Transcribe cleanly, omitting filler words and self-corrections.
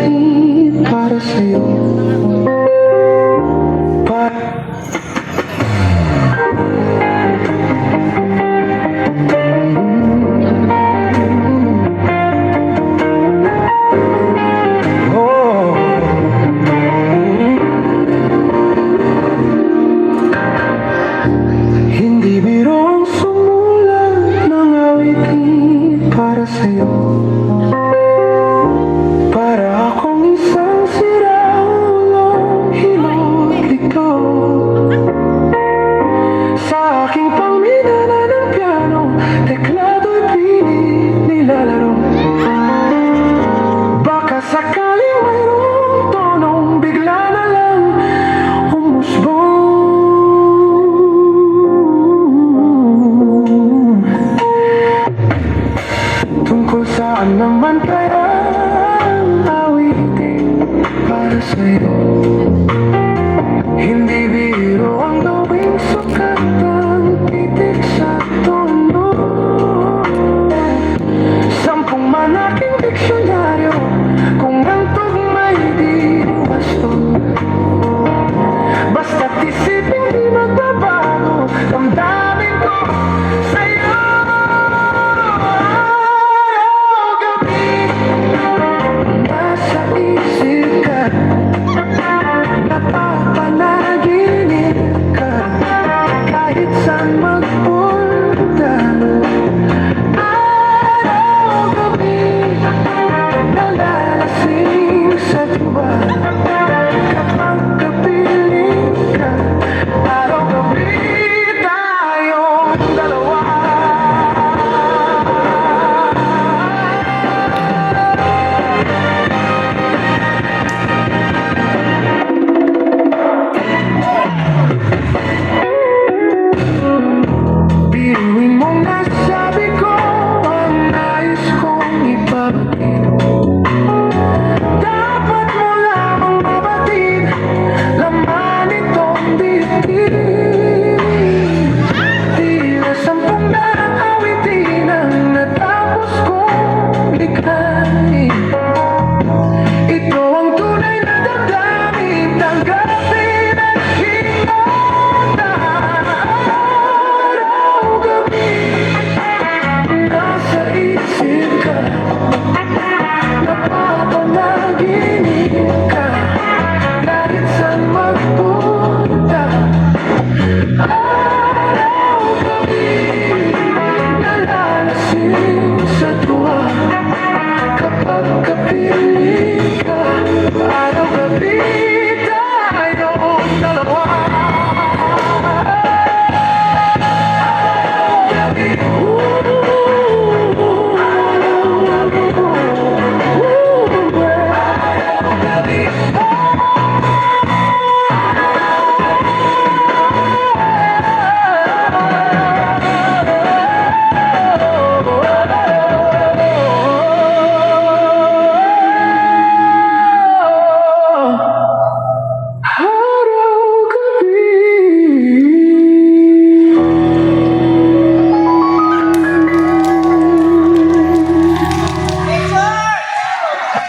awitin para sa'yo. Hindi biro ang sumulat ng awitin para sa'yo. Para akong isang siraulong hilot-lito sa aking pangminana ng piano, teklado'y pilit nilalaro. Baka sakaling mayroong tonong bigla na lang umusbong. Tungkol saan naman kaya ang awitin para sa'yo? Hindi biro ang gawing sukat ng titik sa tono. 10 manaking